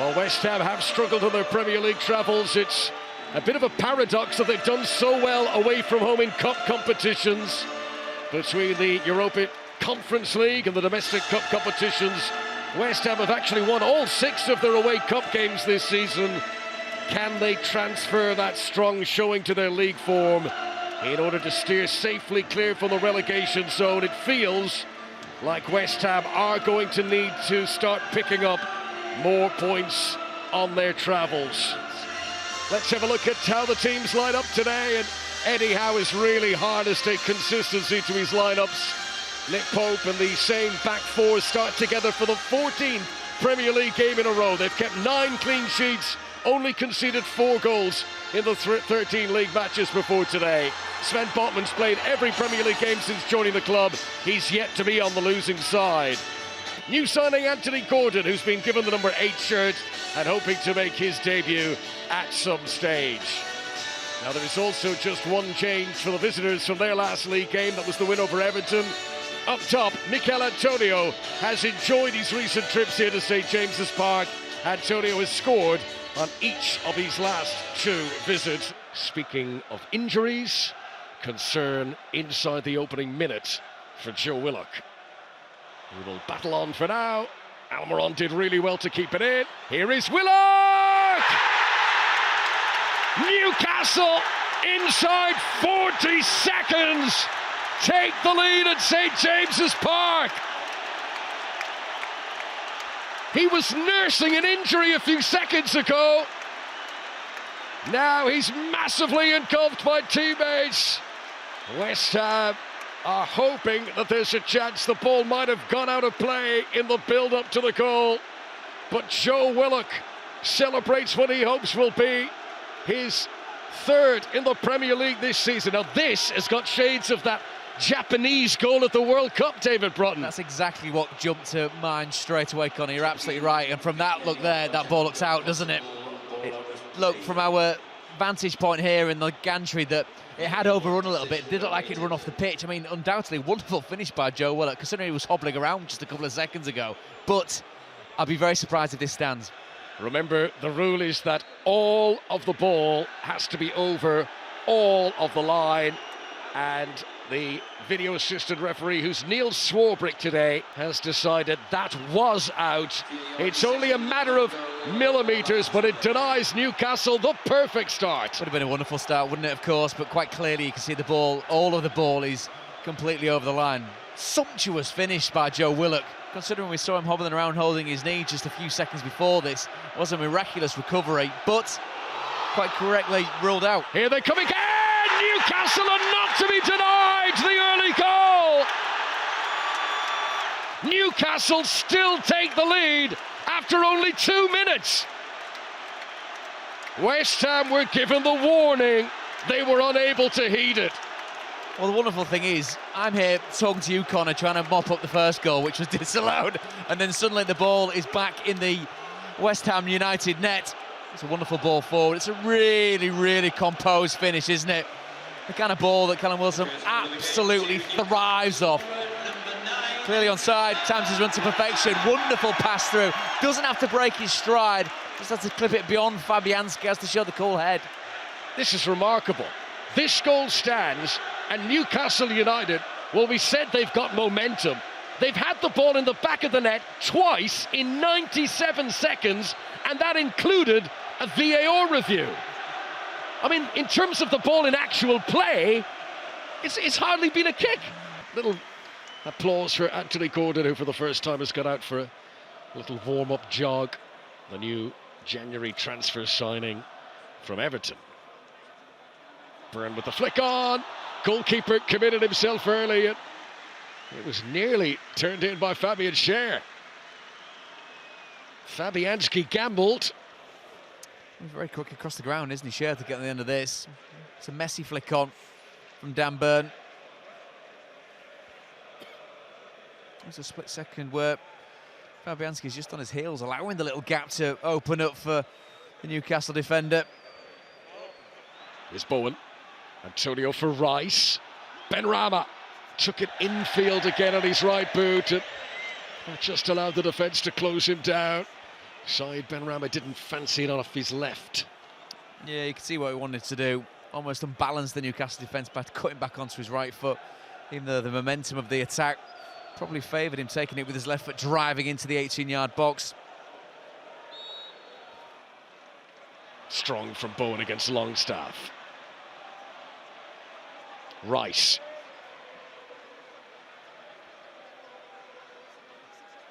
Well, West Ham have struggled in their Premier League travels. It's a bit of a paradox that they've done so well away from home in cup competitions. Between the Europa Conference League and the domestic cup competitions, West Ham have actually won all 6 of their away cup games this season. Can they transfer that strong showing to their league form in order to steer safely clear from the relegation zone? It feels like West Ham are going to need to start picking up more points on their travels. Let's have a look at how the teams line up today, and Eddie Howe has really harnessed a consistency to his lineups. Nick Pope and the same back four start together for the 14th Premier League game in a row. They've kept 9 clean sheets, only conceded 4 goals in the 13 league matches before today. Sven Botman's played every Premier League game since joining the club. He's yet to be on the losing side. New signing Anthony Gordon, who's been given the number 8 shirt and hoping to make his debut at some stage. Now there is also just one change for the visitors from their last league game. That was the win over Everton. Up top, Mikel Antonio has enjoyed his recent trips here to St James's Park. Antonio has scored on each of his last 2 visits. Speaking of injuries, concern inside the opening minute for Joe Willock. He will battle on for now. Almiron did really well to keep it in. Here is Willock! Newcastle, inside 40 seconds, take the lead at St James's Park. He was nursing an injury a few seconds ago. Now he's massively engulfed by teammates. West Ham are hoping that there's a chance the ball might have gone out of play in the build-up to the goal. But Joe Willock celebrates what he hopes will be his 3rd in the Premier League this season. Now this has got shades of that Japanese goal at the World Cup, David Broughton. That's exactly what jumped to mind straight away, Conor. You're absolutely right. And from that look there, that ball looks out, doesn't it? Look, from our vantage point here in the gantry, that it had overrun a little bit. It did look like it'd run off the pitch. I mean, undoubtedly, wonderful finish by Joe Willock, considering he was hobbling around just a couple of seconds ago. But I'd be very surprised if this stands. Remember, the rule is that all of the ball has to be over all of the line, and the video assistant referee, who's Neil Swarbrick today, has decided that was out. It's only a matter of millimetres, but it denies Newcastle the perfect start. Would have been a wonderful start, wouldn't it, of course, but quite clearly you can see the ball, all of the ball is completely over the line. Sumptuous finish by Joe Willock, considering we saw him hobbling around holding his knee just a few seconds before this. It was a miraculous recovery, but quite correctly ruled out. Here they come again! Newcastle are not to be denied the early goal! Newcastle still take the lead after only 2 minutes. West Ham were given the warning. They were unable to heed it. Well, the wonderful thing is, I'm here talking to you, Conor, trying to mop up the first goal, which was disallowed, and then suddenly the ball is back in the West Ham United net. It's a wonderful ball forward. It's a really, really composed finish, isn't it? The kind of ball that Callum Wilson absolutely thrives off. Clearly onside, times his run to perfection. Wonderful pass through. Doesn't have to break his stride, just has to clip it beyond Fabianski, has to show the cool head. This is remarkable. This goal stands, and Newcastle United, well, we said they've got momentum. They've had the ball in the back of the net twice in 97 seconds, and that included a VAR review. I mean, in terms of the ball in actual play, it's hardly been a kick. Little applause for Anthony Gordon, who for the first time has got out for a little warm-up jog. The new January transfer signing from Everton. Byrne with the flick on. Goalkeeper committed himself early, and it was nearly turned in by Fabian Schär. Fabianski gambled. Very quick across the ground, isn't he, Schär, to get to the end of this. It's a messy flick on from Dan Byrne. There's a split second where Fabianski's just on his heels, allowing the little gap to open up for the Newcastle defender. Here's Bowen. Antonio for Rice. Benrahma took it infield again on his right boot and just allowed the defence to close him down. Said Benrahma didn't fancy it off his left. Yeah, you can see what he wanted to do. Almost unbalanced the Newcastle defence by cutting back onto his right foot, even though the momentum of the attack probably favoured him taking it with his left foot, driving into the 18-yard box. Strong from Bowen against Longstaff. Rice.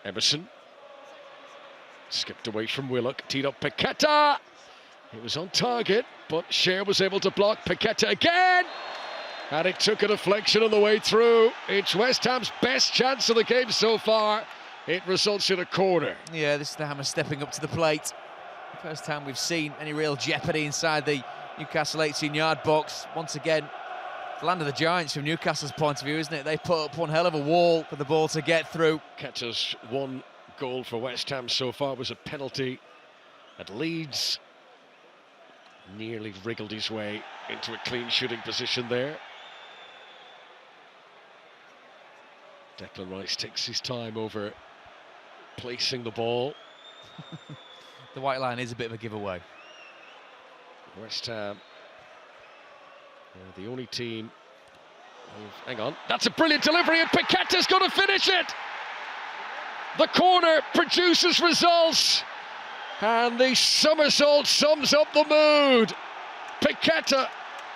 Emerson. Skipped away from Willock, teed up Paqueta. It was on target, but Scher was able to block. Paqueta again! And it took a deflection on the way through. It's West Ham's best chance of the game so far. It results in a corner. Yeah, this is the Hammers stepping up to the plate. First time we've seen any real jeopardy inside the Newcastle 18-yard box. Once again, the land of the giants from Newcastle's point of view, isn't it? They put up one hell of a wall for the ball to get through. Paqueta's one goal for West Ham so far was a penalty at Leeds. Nearly wriggled his way into a clean shooting position there. Declan Rice takes his time over placing the ball. The white line is a bit of a giveaway. West Ham, the only team. Hang on, that's a brilliant delivery, and Paqueta's going to finish it. The corner produces results, and the somersault sums up the mood. Paqueta,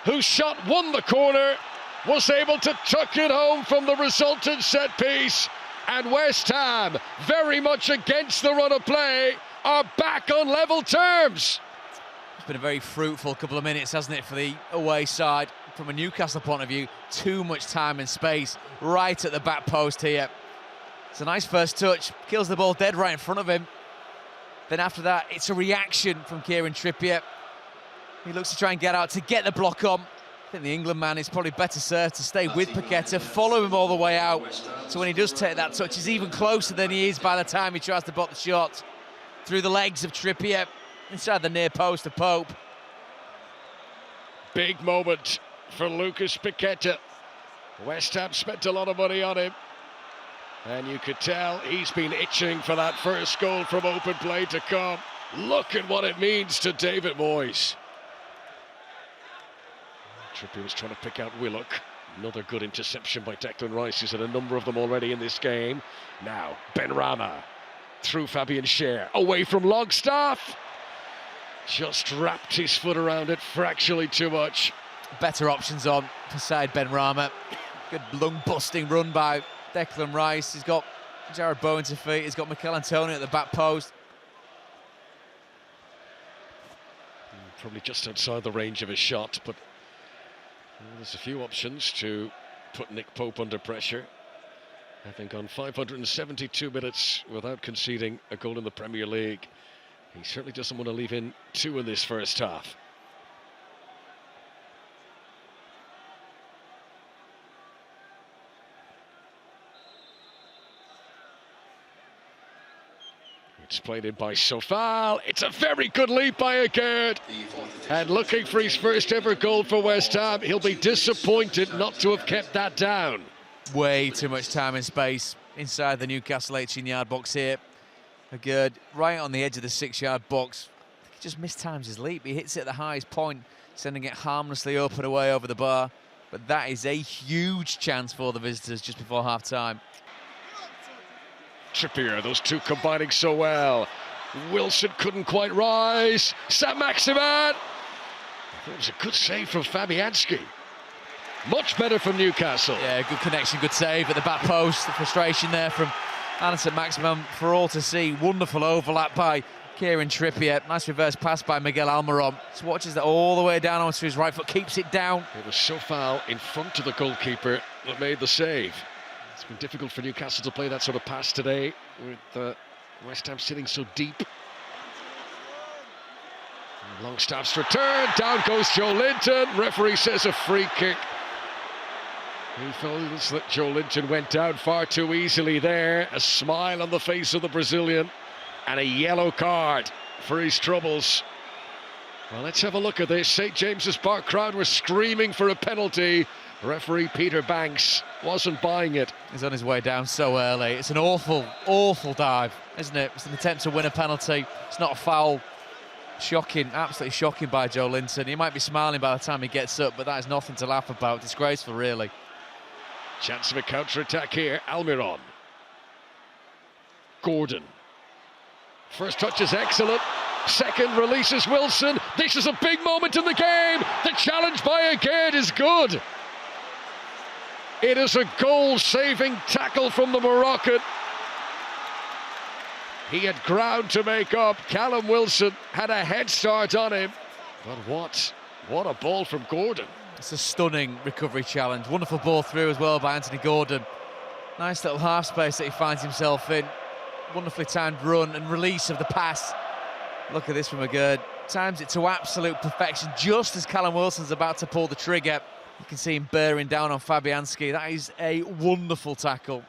whose shot won the corner, was able to tuck it home from the resultant set piece, and West Ham, very much against the run of play, are back on level terms. It's been a very fruitful couple of minutes, hasn't it, for the away side. From a Newcastle point of view, too much time and space right at the back post here. It's a nice first touch, kills the ball dead right in front of him. Then after that, it's a reaction from Kieran Trippier. He looks to try and get out to get the block on. I think the England man is probably better served to stay with Paqueta, follow him all the way out. So when he does take that touch, he's even closer than he is by the time he tries to block the shot. Through the legs of Trippier, inside the near post of Pope. Big moment for Lucas Paqueta. West Ham spent a lot of money on him, and you could tell he's been itching for that first goal from open play to come. Look at what it means to David Moyes. Trippier was trying to pick out Willock. Another good interception by Declan Rice, who's had a number of them already in this game. Now Benrahma through Fabian Scher, away from Longstaff. Just wrapped his foot around it fractionally too much. Better options on for side Benrahma. Good lung-busting run by Declan Rice. He's got Jared Bowen to feet. He's got Mikel Antonio at the back post. Probably just outside the range of his shot, but there's a few options to put Nick Pope under pressure. Having gone 572 minutes without conceding a goal in the Premier League, he certainly doesn't want to leave in two in this first half. It's played in by Sofal. It's a very good lead by Agard. And looking for his first ever goal for West Ham. He'll be disappointed not to have kept that down. Way too much time and space inside the Newcastle 18-yard box here. Agard right on the edge of the 6-yard box. He just mistimes his leap. He hits it at the highest point, sending it harmlessly up and away over the bar. But that is a huge chance for the visitors just before half-time. Trippier, those two combining so well. Wilson couldn't quite rise. Saint-Maximin. I thought it was a good save from Fabianski. Much better from Newcastle. Yeah, good connection, good save at the back post. The frustration there from Saint-Maximin for all to see. Wonderful overlap by Kieran Trippier. Nice reverse pass by Miguel Almiron. Just watches that all the way down onto his right foot, keeps it down. It was Sofal in front of the goalkeeper that made the save. It's been difficult for Newcastle to play that sort of pass today, with West Ham sitting so deep. Longstaff's return, down goes Joe Linton. Referee says a free kick. He feels that Joe Linton went down far too easily there. A smile on the face of the Brazilian, and a yellow card for his troubles. Well, let's have a look at this. St James's Park crowd were screaming for a penalty. Referee Peter Banks wasn't buying it. He's on his way down so early. It's an awful, awful dive. isn't it? It's an attempt to win a penalty. It's not a foul. Shocking, absolutely shocking by Joe Linton. He might be smiling by the time he gets up, but that is nothing to laugh about. Disgraceful, really. Chance of a counter-attack here. Almiron. Gordon. First touch is excellent. Second releases Wilson. This is a big moment in the game. The challenge by Aged is good. It is a goal-saving tackle from the Moroccan. He had ground to make up. Callum Wilson had a head start on him. But what a ball from Gordon. It's a stunning recovery challenge. Wonderful ball through as well by Anthony Gordon. Nice little half space that he finds himself in. Wonderfully timed run and release of the pass. Look at this from Aged. Times it to absolute perfection just as Callum Wilson's about to pull the trigger. You can see him bearing down on Fabianski. That is a wonderful tackle.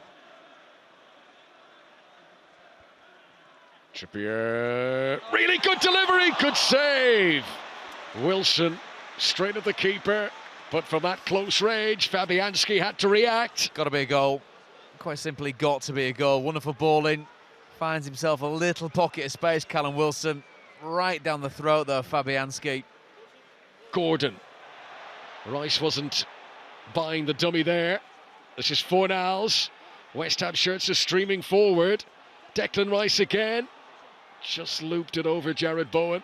Trippier, really good delivery, good save. Wilson straight at the keeper, but from that close range, Fabianski had to react. Got to be a goal. Quite simply got to be a goal. Wonderful ball in. Finds himself a little pocket of space, Callum Wilson. Right down the throat though, Fabianski. Gordon. Rice wasn't buying the dummy there. This is Fornals. West Ham shirts are streaming forward. Declan Rice again. Just looped it over Jared Bowen.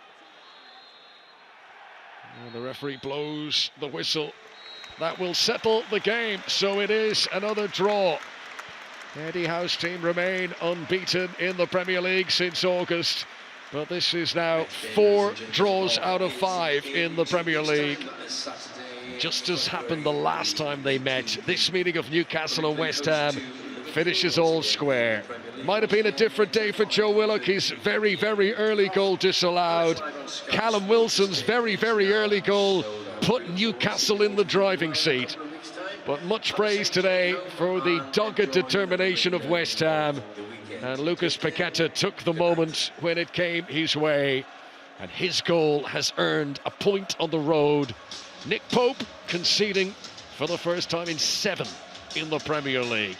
And the referee blows the whistle. That will settle the game. So it is another draw. Eddie Howe's team remain unbeaten in the Premier League since August. But this is now 4 draws out of 5 in the Premier League. Just as happened the last time they met, this meeting of Newcastle and West Ham finishes all square. Might have been a different day for Joe Willock. His very, very early goal disallowed. Callum Wilson's very, very early goal put Newcastle in the driving seat. But much praise today for the dogged determination of West Ham. And Lucas Paqueta took the moment when it came his way. And his goal has earned a point on the road. Nick Pope conceding for the first time in 7 in the Premier League.